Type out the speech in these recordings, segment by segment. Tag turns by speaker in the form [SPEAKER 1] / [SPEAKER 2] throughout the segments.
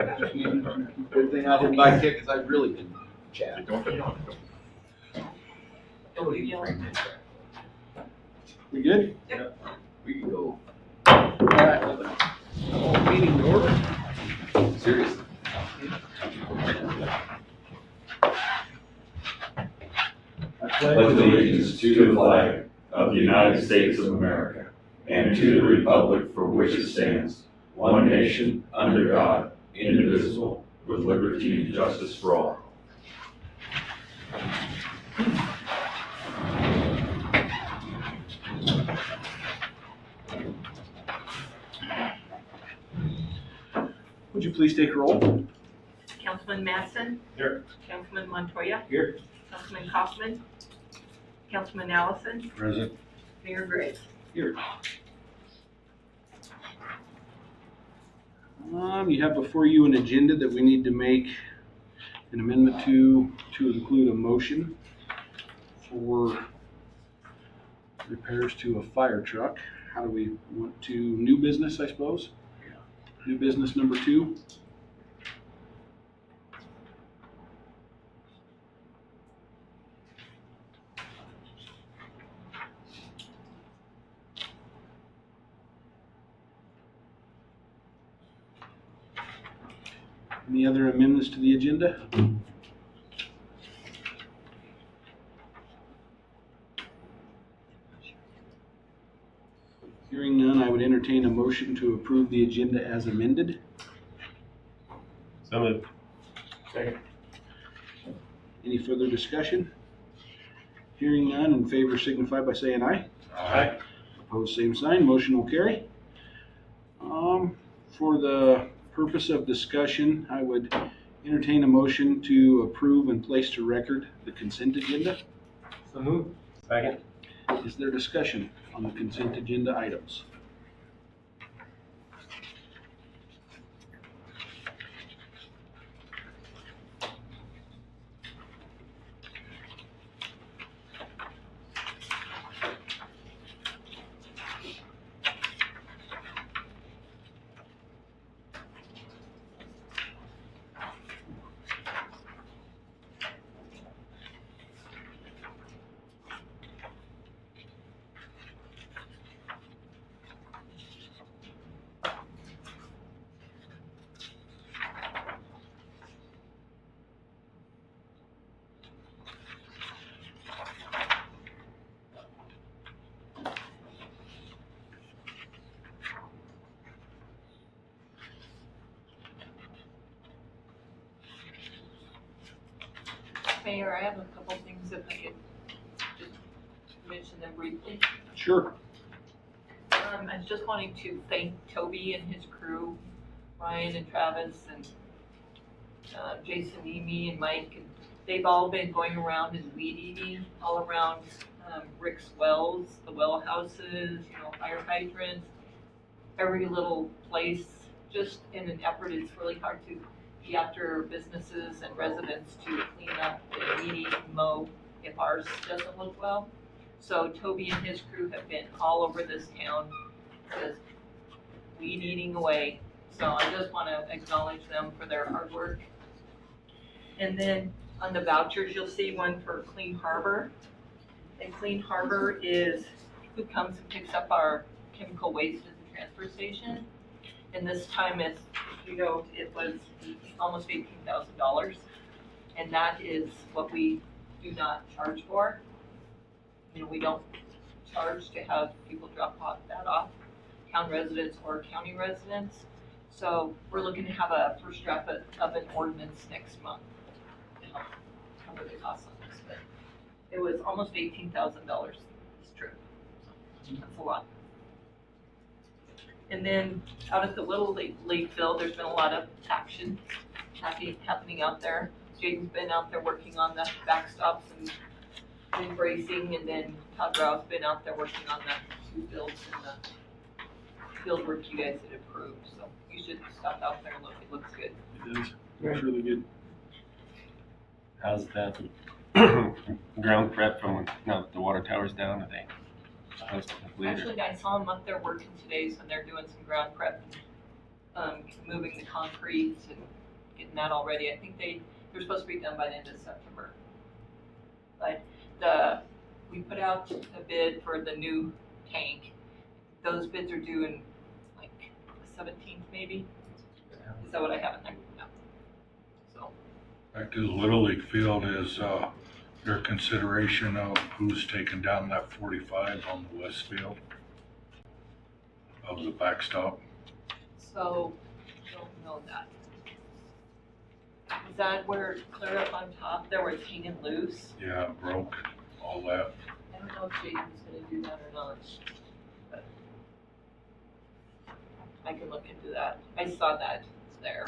[SPEAKER 1] Good thing I didn't buy tickets, I really didn't chat.
[SPEAKER 2] We good?
[SPEAKER 1] Yeah. We can go.
[SPEAKER 2] Alright. Meeting to order.
[SPEAKER 1] Seriously.
[SPEAKER 3] Pledge allegiance to the flag of the United States of America and to the republic for which it stands, one nation, under God, indivisible, with liberty and justice for all.
[SPEAKER 2] Would you please take roll?
[SPEAKER 4] Councilman Madsen.
[SPEAKER 2] Here.
[SPEAKER 4] Councilman Montoya.
[SPEAKER 2] Here.
[SPEAKER 4] Councilman Kaufman. Councilman Allison.
[SPEAKER 2] Present.
[SPEAKER 4] Mayor Gray.
[SPEAKER 2] Here. You have before you an agenda that we need to make an amendment to include a motion for repairs to a fire truck. How do we want to, new business, I suppose? New business number 2. Any other amendments to the agenda? Hearing none, I would entertain a motion to approve the agenda as amended.
[SPEAKER 5] So moved. Second.
[SPEAKER 2] Any further discussion? Hearing none, in favor signify by saying aye.
[SPEAKER 5] Aye.
[SPEAKER 2] Opposed, same sign. Motion will carry. For the purpose of discussion, I would entertain a motion to approve and place to record the consent agenda.
[SPEAKER 5] So moved. Second.
[SPEAKER 2] Is there discussion on the consent agenda items?
[SPEAKER 4] Mayor, I have a couple things if I could just mention them briefly.
[SPEAKER 2] Sure.
[SPEAKER 4] I was just wanting to thank Toby and his crew, Ryan and Travis and Jason, Amy and Mike. And they've all been going around and weed eating all around Rick's wells, the well houses, fire hydrants, every little place, just in an effort. It's really hard to be after businesses and residents to clean up and weed eat and mow if ours doesn't look well. So Toby and his crew have been all over this town, just weed eating away. So I just want to acknowledge them for their hard work. And then on the vouchers, you'll see one for Clean Harbor. And Clean Harbor is who comes and picks up our chemical waste at the transfer station. And this time it was almost $18,000. And that is what we do not charge for. We don't charge to have people drop that off, town residents or county residents. So we're looking to have a first draft of an ordinance next month to help cover the costs on this. But it was almost $18,000 this trip. So that's a lot. And then out at the Little Lakeville, there's been a lot of action happening out there. Jaden's been out there working on the backstops and bracing, and then Todd Rouse's been out there working on the 2 builds and the field work you guys had approved. So you should stop out there and look. It looks good.
[SPEAKER 2] It is. Looks really good.
[SPEAKER 5] How's that ground prep from now that the water tower's down? Are they supposed to complete it?
[SPEAKER 4] Actually, I saw them up there working today, so they're doing some ground prep. moving the concrete and getting that all ready. I think they're supposed to be done by the end of September. But we put out a bid for the new tank. Those bids are due in like the 17th maybe. Is that what I have in there? No. So.
[SPEAKER 6] Back to the Little League field, is there consideration of who's taking down that 45 on the west field of the backstop?
[SPEAKER 4] So, don't know that. Is that where clear up on top there where it's hanging loose?
[SPEAKER 6] Yeah, broke, all that.
[SPEAKER 4] I don't know if Jason's gonna do that or not. But I can look into that. I saw that there.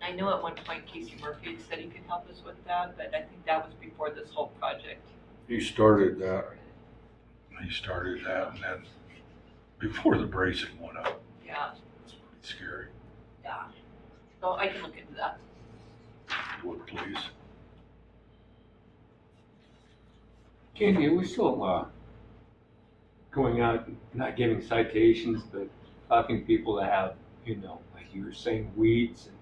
[SPEAKER 4] I know at one point Casey Murphy said he could help us with that, but I think that was before this whole project.
[SPEAKER 6] He started that, and then before the bracing went up.
[SPEAKER 4] Yeah,
[SPEAKER 6] It's pretty scary.
[SPEAKER 4] yeah. So I can look into that.
[SPEAKER 6] If you would, please.
[SPEAKER 7] Candy, are we still going out, not giving citations, but talking to people that have, like you were saying, weeds and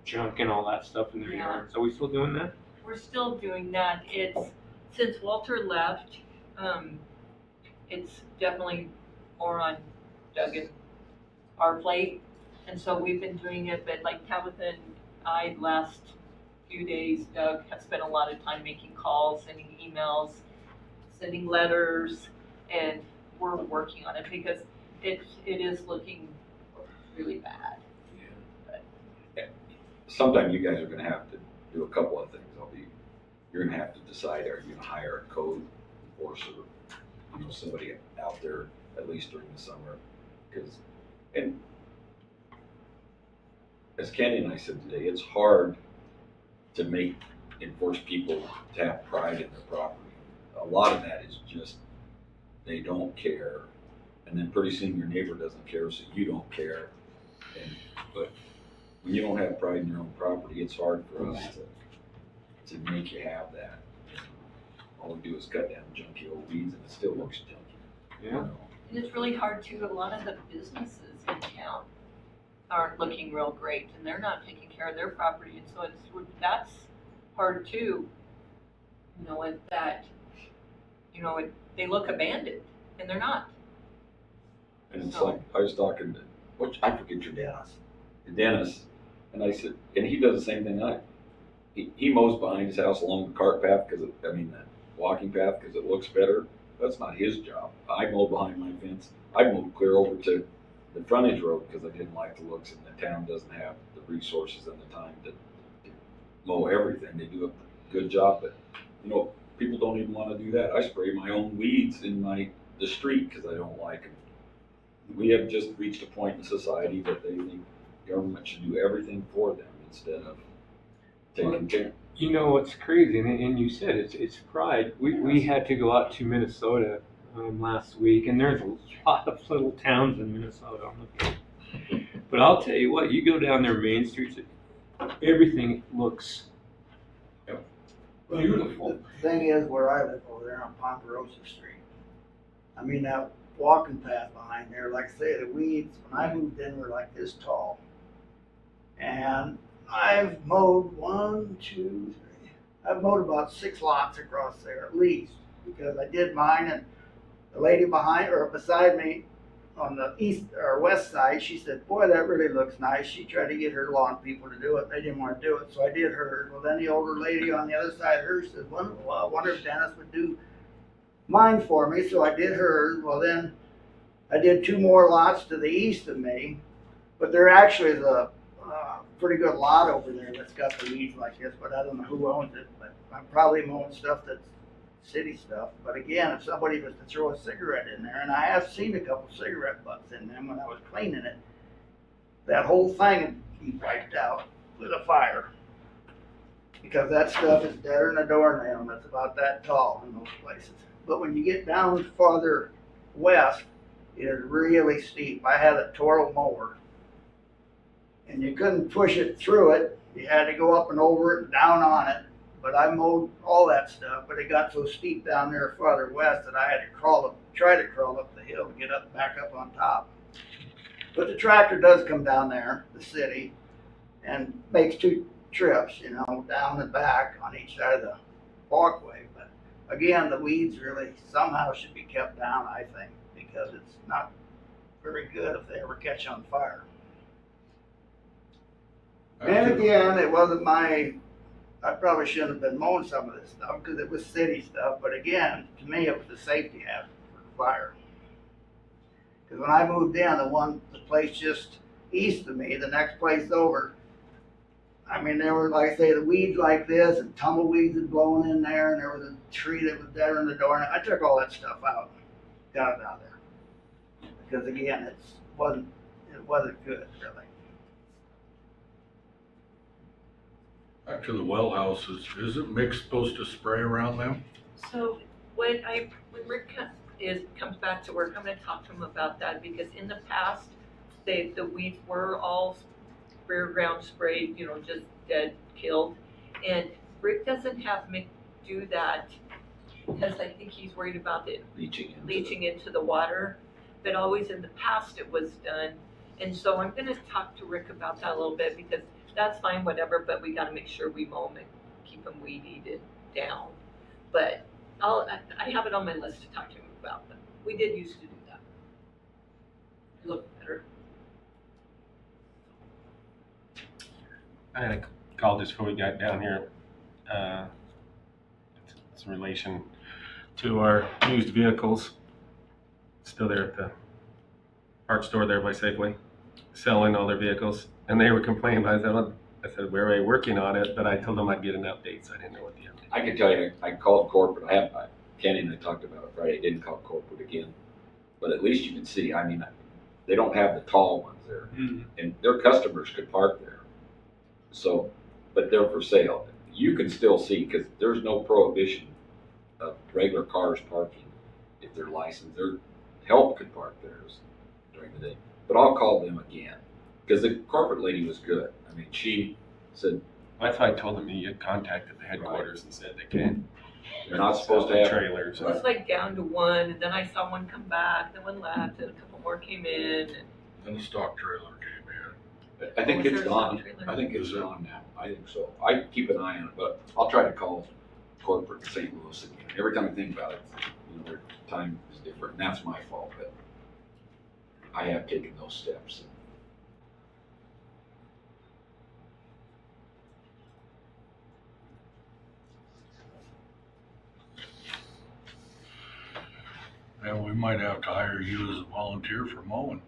[SPEAKER 7] junk and all that stuff in their
[SPEAKER 4] Yeah.
[SPEAKER 7] yards? Are we still doing that?
[SPEAKER 4] We're still doing that. It's, since Walter left, it's definitely more on Doug and our plate. And so we've been doing it, but like Tabitha and I, last few days, Doug has spent a lot of time making calls, sending emails, sending letters, and we're working on it because it is looking really bad.
[SPEAKER 1] Sometime you guys are gonna have to do a couple of things. You're gonna have to decide, are you gonna hire a code enforcer, somebody out there at least during the summer? And as Candy and I said today, it's hard to enforce people to have pride in their property. A lot of that is just, they don't care. And then pretty soon your neighbor doesn't care, so you don't care. But when you don't have pride in your own property, it's hard for us to make you have that. All we do is cut down junky old weeds and it still looks junky.
[SPEAKER 7] Yeah.
[SPEAKER 4] And it's really hard too. A lot of the businesses in town aren't looking real great, and they're not taking care of their property, and so that's hard too. With that, they look abandoned, and they're not.
[SPEAKER 1] And it's
[SPEAKER 4] So-
[SPEAKER 1] like, I was talking to, I forget your Dennis, and I said, and he does the same thing he mows behind his house along the cart path, the walking path, because it looks better. That's not his job. I mowed behind my fence. I mowed clear over to the frontage road because I didn't like the looks, and the town doesn't have the resources and the time to mow everything. They do a good job, but people don't even want to do that. I spray my own weeds in the street because I don't like them. We have just reached a point in society that they think government should do everything for them instead of taking care.
[SPEAKER 7] What's crazy, and you said it's pride. We had to go out to Minnesota last week, and there's a lot of little towns in Minnesota on the field. But I'll tell you what, you go down their main streets, everything looks beautiful.
[SPEAKER 8] The thing is, where I live over there on Ponderosa Street, that walking path behind there, like I say, the weeds, when I moved in, were like this tall. And I've mowed I've mowed about 6 lots across there at least, because I did mine, and the lady beside me on the east or west side, she said, "Boy, that really looks nice." She tried to get her lawn people to do it. They didn't want to do it, so I did hers. Well, then the older lady on the other side of hers said, "Well, I wonder if Dennis would do mine for me," so I did hers. Well, then I did 2 more lots to the east of me, but there actually is a pretty good lot over there that's got the weeds like this, but I don't know who owns it. But I'm probably mowing stuff that's city stuff. But again, if somebody was to throw a cigarette in there, and I have seen a couple cigarette butts in them when I was cleaning it, that whole thing would be wiped out with a fire. Because that stuff is deader than a doornail, and it's about that tall in those places. But when you get down farther west, it is really steep. I had a Toro mower, and you couldn't push it through it. You had to go up and over it and down on it. But I mowed all that stuff, but it got so steep down there farther west that I had to try to crawl up the hill to get back up on top. But the tractor does come down there, the city, and makes 2 trips, you know, down and back on each side of the walkway. But again, the weeds really somehow should be kept down, I think, because it's not very good if they ever catch on fire. And again, it wasn't I probably shouldn't have been mowing some of this stuff because it was city stuff. But again, to me, it was a safety hazard for the fire. Because when I moved in, the place just east of me, the next place over, I mean, there were, like I say, the weeds like this, and tumbleweeds had blown in there, and there was a tree that was dead in the door, and I took all that stuff out, got it out of there. Because again, it wasn't good, really.
[SPEAKER 6] Back to the well houses, isn't Mick supposed to spray around them?
[SPEAKER 4] So when Rick comes back to work, I'm gonna talk to him about that, because in the past, the weeds were all rear ground sprayed, you know, just dead, killed. And Rick doesn't have Mick do that because I think he's worried about it leaching into the water. But always in the past it was done. And so I'm gonna talk to Rick about that a little bit, because that's fine, whatever, but we gotta make sure we mow them and keep them weed eated down. But I have it on my list to talk to him about them. We did used to do that. It looked better.
[SPEAKER 5] I had a call just before we got down here. It's in relation to our used vehicles. Still there at the parts store there by Safeway, selling all their vehicles. And they were complaining. I said, we're already working on it, but I told them I'd get an update, so I didn't know what the update.
[SPEAKER 1] I can tell you, I called corporate. Kenny and I talked about it Friday. I didn't call corporate again, but at least you can see. I mean, they don't have the tall ones there, and their customers could park there. So, but they're for sale. You can still see, because there's no prohibition of regular cars parking if they're licensed. Their help could park theirs during the day. But I'll call them again, because the corporate lady was good. I mean, she said,
[SPEAKER 5] That's why I told them you had contacted the headquarters and said they can't.
[SPEAKER 1] they're not supposed to have
[SPEAKER 5] trailers.
[SPEAKER 4] It was like down to one, and then I saw one come back, then one left, and a couple more came in.
[SPEAKER 6] Then the stock trailer came in.
[SPEAKER 1] I think
[SPEAKER 4] Was
[SPEAKER 1] it's
[SPEAKER 4] there a
[SPEAKER 1] gone.
[SPEAKER 4] trailer?
[SPEAKER 1] I think it's gone now. I think so. I keep an eye on it, but I'll try to call corporate in St. Louis again. Every time I think about it, you know, their time is different, and that's my fault, but I have taken those steps.
[SPEAKER 6] And we might have to hire you as a volunteer for mowing.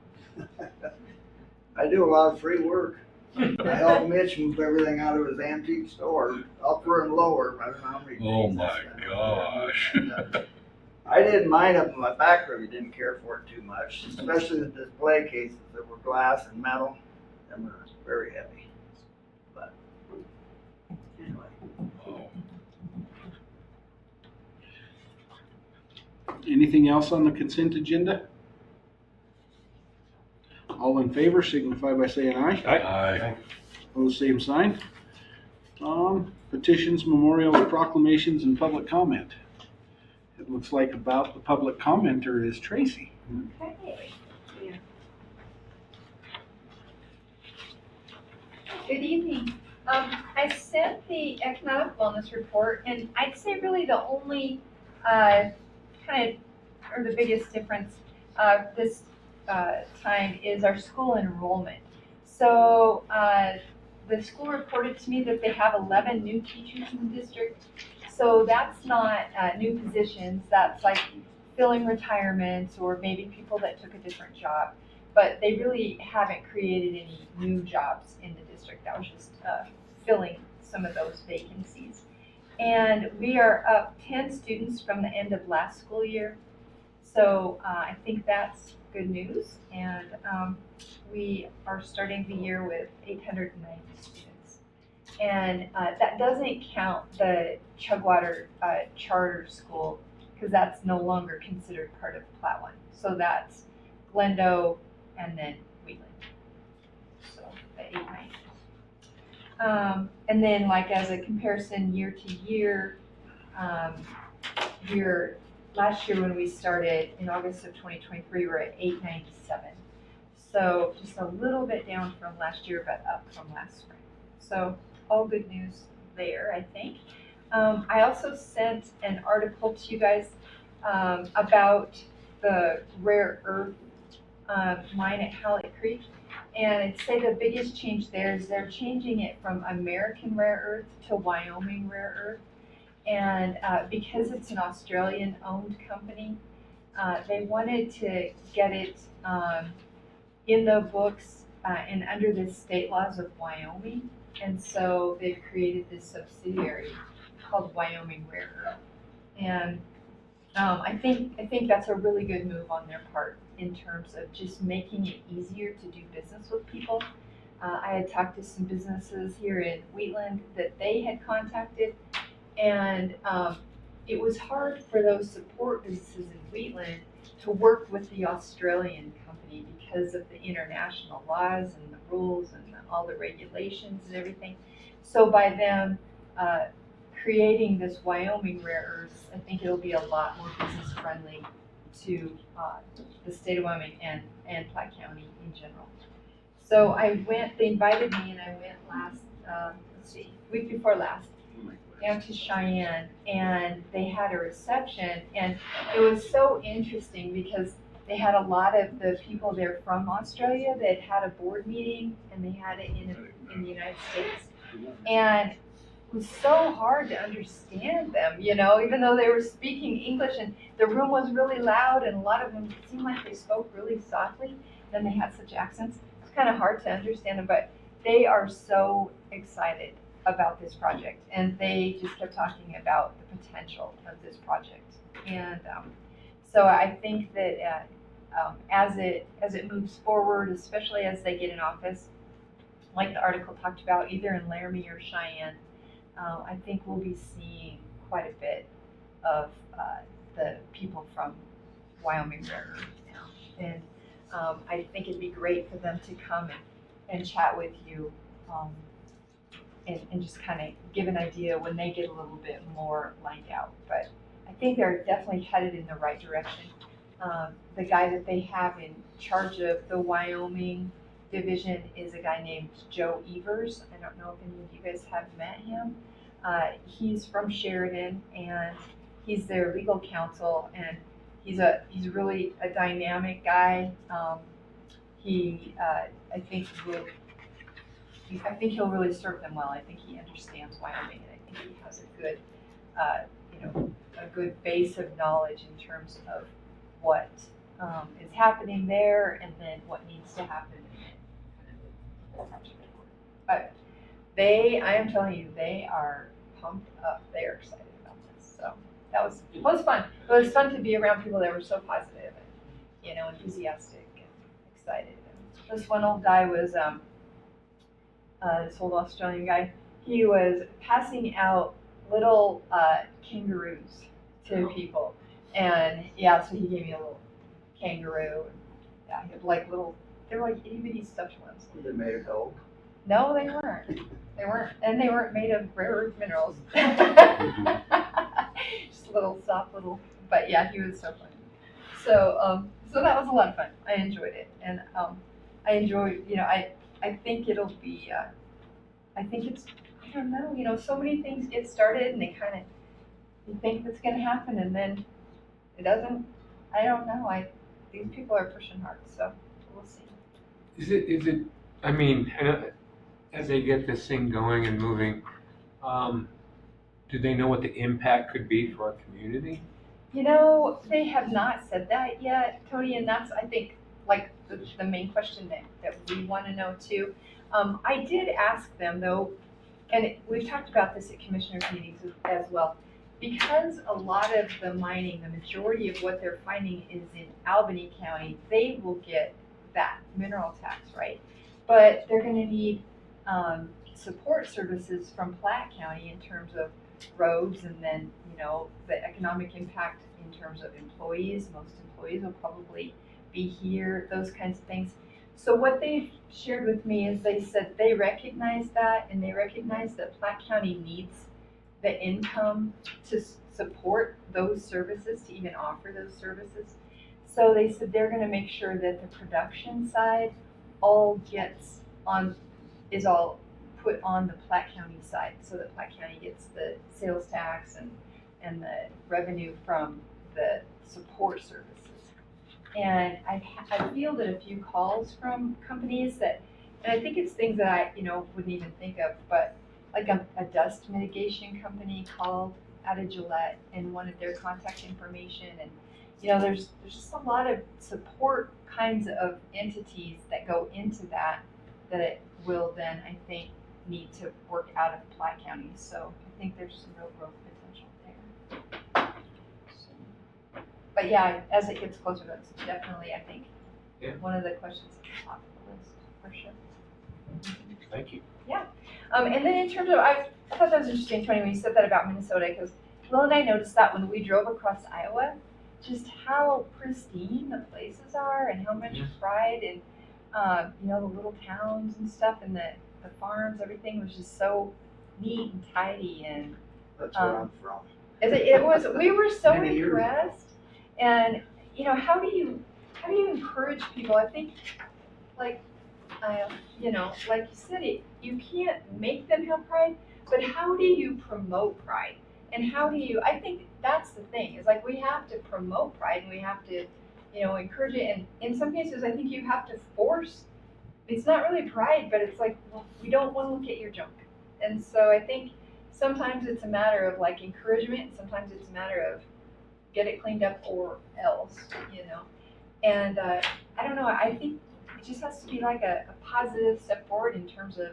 [SPEAKER 8] I do a lot of free work. I help Mitch move everything out of his antique store, upper and lower. I don't know how many
[SPEAKER 6] Oh
[SPEAKER 8] days
[SPEAKER 6] my
[SPEAKER 8] that's been.
[SPEAKER 6] gosh.
[SPEAKER 8] I didn't mind them, my back really didn't care for it too much, especially the display cases that were glass and metal. Them were very heavy. But anyway.
[SPEAKER 6] Oh.
[SPEAKER 2] Anything else on the consent agenda? All in favor signify by saying aye.
[SPEAKER 6] Aye.
[SPEAKER 2] Opposed, same sign. Petitions, memorials, proclamations, and public comment. It looks like about the public commenter is Tracy.
[SPEAKER 9] Okay. Yeah. Good evening. I sent the economic wellness report, and I'd say really the only or the biggest difference this time is our school enrollment. So the school reported to me that they have 11 new teachers in the district. So that's not new positions, that's like filling retirements or maybe people that took a different job. But they really haven't created any new jobs in the district. That was just filling some of those vacancies. And we are up 10 students from the end of last school year. So I think that's good news. And we are starting the year with 890 students. And that doesn't count the Chugwater charter school, because that's no longer considered part of the Platte one. So that's Glendo and then Wheatland. So the 890. And then like as a comparison year to year, last year when we started in August of 2023, we were at 897. So just a little bit down from last year, but up from last spring. So all good news there, I think. I also sent an article to you guys about the rare earth mine at Hallett Creek. And I'd say the biggest change there is they're changing it from American rare earth to Wyoming rare earth. And because it's an Australian-owned company, they wanted to get it in the books and under the state laws of Wyoming. And so they've created this subsidiary called Wyoming Rare Earth. And I think that's a really good move on their part in terms of just making it easier to do business with people. I had talked to some businesses here in Wheatland that they had contacted, and it was hard for those support businesses in Wheatland to work with the Australian company because of the international laws and the rules and all the regulations and everything. So by them creating this Wyoming rare earths, I think it'll be a lot more business friendly to the state of Wyoming and Platte County in general. So I went, they invited me and I went last, week before last, down to Cheyenne, and they had a reception, and it was so interesting because they had a lot of the people there from Australia that had a board meeting, and they had it in the United States, and it was so hard to understand them, you know, even though they were speaking English, and the room was really loud, and a lot of them it seemed like they spoke really softly, then they had such accents. It's kind of hard to understand them, but they are so excited about this project, and they just kept talking about the potential of this project. And so I think that as it moves forward, especially as they get in office, like the article talked about, either in Laramie or Cheyenne, I think we'll be seeing quite a bit of the people from Wyoming Rare Earth now. And I think it'd be great for them to come and chat with you and just kind of give an idea when they get a little bit more lined out. But I think they're definitely headed in the right direction. The guy that they have in charge of the Wyoming division is a guy named Joe Evers. I don't know if any of you guys have met him. He's from Sheridan, and he's their legal counsel, and he's really a dynamic guy. I think he'll really serve them well. I think he understands Wyoming, and I think he has a good, a good base of knowledge in terms of what is happening there, and then what needs to happen. But I am telling you, they are pumped up. They are excited about this. So it was fun. It was fun to be around people that were so positive and, enthusiastic and excited. And this one old guy was, this old Australian guy, he was passing out little kangaroos to people. And yeah, so he gave me a little kangaroo. And, yeah, he had they were like itty bitty stuffed ones.
[SPEAKER 8] Were they made of gold?
[SPEAKER 9] No, they weren't. They weren't, and they weren't made of rare earth minerals. Just but yeah, he was so funny. So, so that was a lot of fun. I enjoyed it, and I enjoyed, I think it'll be, I don't know, so many things get started and you think that's going to happen and then it doesn't. I don't know. These people are pushing hard, so we'll see.
[SPEAKER 7] Is it, I mean, as they get this thing going and moving, do they know what the impact could be for our community?
[SPEAKER 9] They have not said that yet, Tony, and that's, I think, like the main question that we want to know too. I did ask them though, and we've talked about this at commissioners meetings as well, because a lot of the mining, the majority of what they're finding is in Albany County, they will get that mineral tax, right? But they're going to need support services from Platte County in terms of roads, and then, the economic impact in terms of employees. Most employees will probably be here, those kinds of things. So what they've shared with me is they said they recognize that, and they recognize that Platte County needs the income to support those services, to even offer those services. So they said they're gonna make sure that the production side is all put on the Platte County side, so that Platte County gets the sales tax and the revenue from the support services. And I fielded a few calls from companies and I think it's things that I, wouldn't even think of, but like a dust mitigation company called out of Gillette and wanted their contact information. And, there's just a lot of support kinds of entities that go into that it will then, I think, need to work out of Platte County. So I think there's some real growth potential there. But yeah, as it gets closer, that's definitely, I think, one of the questions at the top of the list, for sure.
[SPEAKER 5] Thank you.
[SPEAKER 9] And then in terms of, I thought that was interesting, Tony, when you said that about Minnesota, because Will and I noticed that when we drove across Iowa, just how pristine the places are and how much pride and, the little towns and stuff and the farms, everything was just so neat and tidy. And
[SPEAKER 8] That's where I'm from.
[SPEAKER 9] it was, we were so
[SPEAKER 8] Many years ago.
[SPEAKER 9] impressed. And, how do you encourage people? I think, like you said, you can't make them have pride, but how do you promote pride? And I think that's the thing, is like we have to promote pride and we have to, encourage it. And in some cases, I think you have to force, it's not really pride, but it's like, well, we don't want to look at your junk. And so I think sometimes it's a matter of like encouragement, sometimes it's a matter of get it cleaned up or else, And I don't know, I think it just has to be like a positive step forward in terms of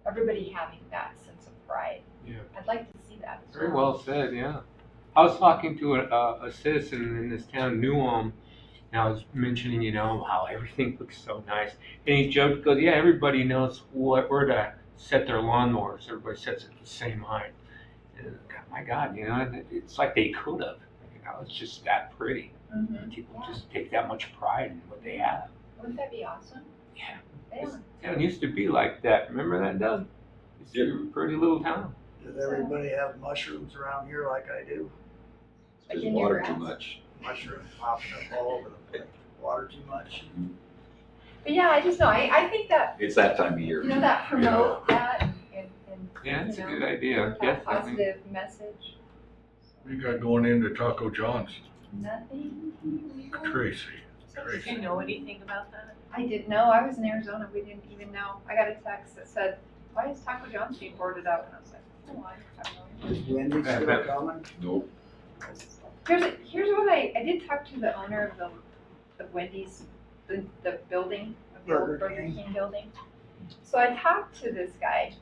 [SPEAKER 9] everybody having that sense of pride.
[SPEAKER 7] Yeah.
[SPEAKER 9] I'd like to see that as
[SPEAKER 7] Very well said, yeah. I was talking to a citizen in this town, New Ulm, and I was mentioning, how everything looks so nice. And he joked, goes, yeah, everybody knows where to set their lawnmowers. Everybody sets it the same height. And my God, it's like they could have. It's just that pretty.
[SPEAKER 9] Mm-hmm.
[SPEAKER 7] People just take that much pride in what they have.
[SPEAKER 9] Wouldn't that be awesome?
[SPEAKER 7] Yeah.
[SPEAKER 9] Yeah.
[SPEAKER 7] This town used to be like that. Remember that, Doug? It's a pretty little town.
[SPEAKER 8] Does everybody have mushrooms around here like I do?
[SPEAKER 9] Like
[SPEAKER 1] There's
[SPEAKER 9] in your
[SPEAKER 1] water
[SPEAKER 9] grass?
[SPEAKER 1] too much.
[SPEAKER 8] Mushrooms popping up all over the place. Water too much.
[SPEAKER 9] But yeah, I just know, I think that,
[SPEAKER 1] It's that time of year.
[SPEAKER 9] that promote that and
[SPEAKER 7] Yeah, it's a good idea.
[SPEAKER 9] that
[SPEAKER 7] Definitely.
[SPEAKER 9] positive message.
[SPEAKER 6] We got going into Taco John's.
[SPEAKER 9] Nothing.
[SPEAKER 6] Tracy.
[SPEAKER 4] Did you know anything about that?
[SPEAKER 9] I didn't know. I was in Arizona. We didn't even know. I got a text that said, "Why is Taco John's being boarded up?" And I was like, "Oh, I don't know."
[SPEAKER 8] Is Wendy still coming?
[SPEAKER 1] Nope.
[SPEAKER 9] Here's what I did talk to the owner of the Wendy's, the building, of the old
[SPEAKER 8] Burger
[SPEAKER 9] Burger
[SPEAKER 8] King.
[SPEAKER 9] King building. So I talked to this guy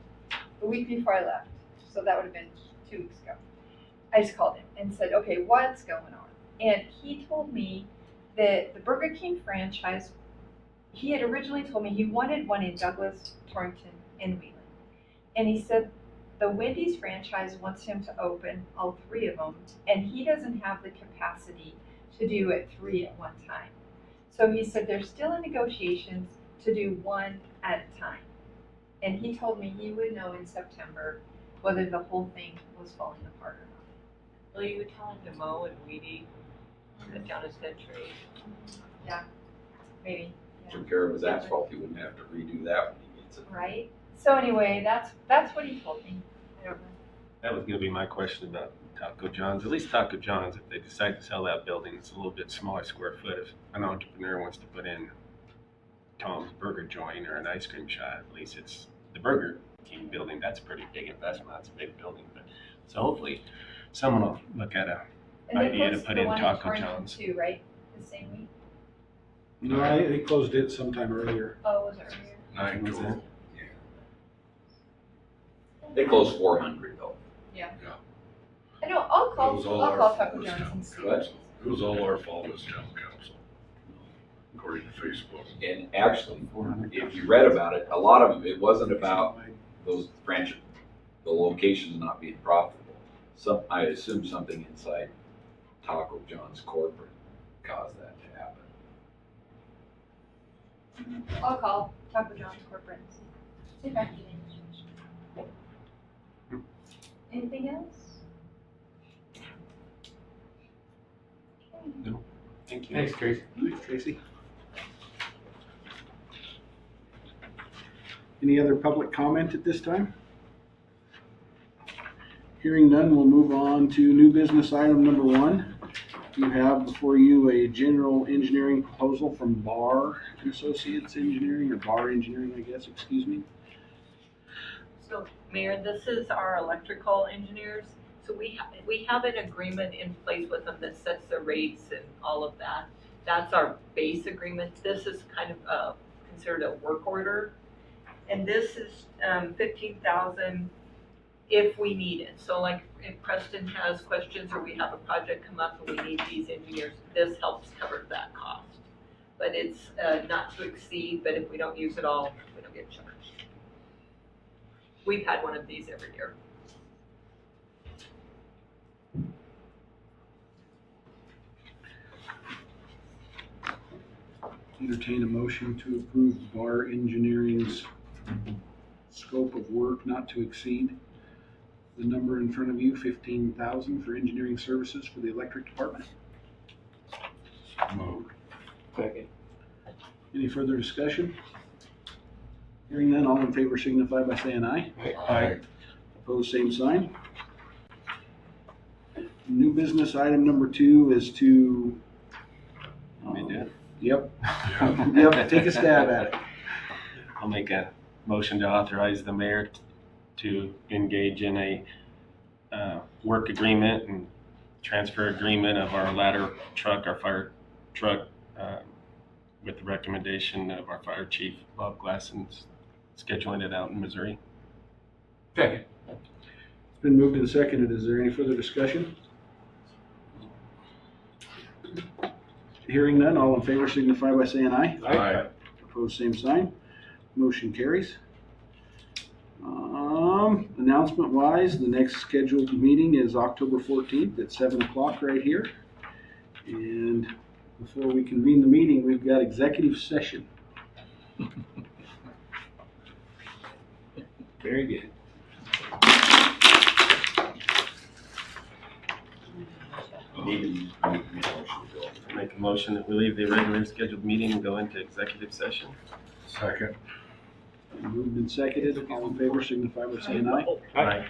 [SPEAKER 9] the week before I left. So that would have been 2 weeks ago. I just called him and said, "Okay, what's going on?" And he told me that the Burger King franchise, he had originally told me he wanted one in Douglas, Torrington, and Wheatland. And he said the Wendy's franchise wants him to open all 3 of them, and he doesn't have the capacity to do it 3 at one time. So he said they're still in negotiations to do 1 at a time. And he told me he would know in September whether the whole thing was falling apart or not.
[SPEAKER 4] Well, you would tell him to mow and weedy, cut down his dead trees.
[SPEAKER 9] Maybe. Yeah.
[SPEAKER 1] Took care of his asphalt, he wouldn't have to redo that when he gets it.
[SPEAKER 9] Right? So anyway, that's what he told me. I don't know.
[SPEAKER 5] That was gonna be my question about Taco John's. At least Taco John's, if they decide to sell that building, it's a little bit smaller square foot. If an entrepreneur wants to put in Tom's Burger Joint or an ice cream shop, at least it's the Burger King building. That's a pretty big investment. That's a big building. But so hopefully someone will look at a
[SPEAKER 9] And they
[SPEAKER 5] idea to
[SPEAKER 9] closed
[SPEAKER 5] put
[SPEAKER 9] the
[SPEAKER 5] in
[SPEAKER 9] one
[SPEAKER 5] Taco
[SPEAKER 9] Torrington
[SPEAKER 5] John's.
[SPEAKER 9] too, right? The same week?
[SPEAKER 2] No, they closed it sometime earlier.
[SPEAKER 9] Oh, was it earlier?
[SPEAKER 6] 9
[SPEAKER 5] Was
[SPEAKER 6] to
[SPEAKER 5] it?
[SPEAKER 1] They closed 400 though.
[SPEAKER 9] I know, I'll
[SPEAKER 6] It
[SPEAKER 9] call
[SPEAKER 6] was all
[SPEAKER 9] Taco
[SPEAKER 6] our
[SPEAKER 9] John's
[SPEAKER 6] fault as
[SPEAKER 9] and
[SPEAKER 6] town
[SPEAKER 9] see.
[SPEAKER 6] council. It was all our fault as town council, according to Facebook.
[SPEAKER 1] And actually, if you read about it, a lot of it wasn't about those the locations not being profitable. I assume something inside Taco John's corporate caused that to happen.
[SPEAKER 9] I'll call Taco John's corporate and see if I can get any information. Anything else? Okay.
[SPEAKER 5] No. Thank you.
[SPEAKER 7] Thanks, Tracy.
[SPEAKER 2] Thanks, Tracy. Any other public comment at this time? Hearing none, we'll move on to new business item number 1. You have before you a general engineering proposal from Barr and Associates Engineering, or Barr Engineering, I guess, excuse me.
[SPEAKER 4] So, Mayor, this is our electrical engineers. So we have an agreement in place with them that sets the rates and all of that. That's our base agreement. This is kind of considered a work order. And this is $15,000 if we need it. So like if Preston has questions or we have a project come up and we need these engineers, this helps cover that cost. But it's not to exceed, but if we don't use it all, we don't get charged. We've had one of these every year.
[SPEAKER 2] Entertain a motion to approve Barr Engineering's scope of work not to exceed the number in front of you, $15,000 for engineering services for the electric department.
[SPEAKER 6] Moved.
[SPEAKER 7] Second.
[SPEAKER 2] Any further discussion? Hearing none, all in favor signify by saying aye.
[SPEAKER 6] Aye.
[SPEAKER 2] Opposed, same sign. New business item number 2 is to.
[SPEAKER 5] Me do it?
[SPEAKER 2] Yep.
[SPEAKER 6] Yeah.
[SPEAKER 2] Yep, take a stab at it.
[SPEAKER 5] I'll make a motion to authorize the mayor to engage in a work agreement and transfer agreement of our ladder truck, our fire truck, with the recommendation of our fire chief, Bob Glasson, scheduling it out in Missouri.
[SPEAKER 7] Second.
[SPEAKER 2] It's been moved and seconded. Is there any further discussion? Hearing none, all in favor signify by saying aye.
[SPEAKER 6] Aye.
[SPEAKER 2] Opposed, same sign. Motion carries. Announcement wise, the next scheduled meeting is October 14th at 7 o'clock right here. And before we convene the meeting, we've got executive session.
[SPEAKER 7] Very good.
[SPEAKER 5] Make a motion that we leave the regular scheduled meeting and go into executive session.
[SPEAKER 6] Second.
[SPEAKER 2] Moved and seconded, all in favor signify by saying aye.
[SPEAKER 7] Aye.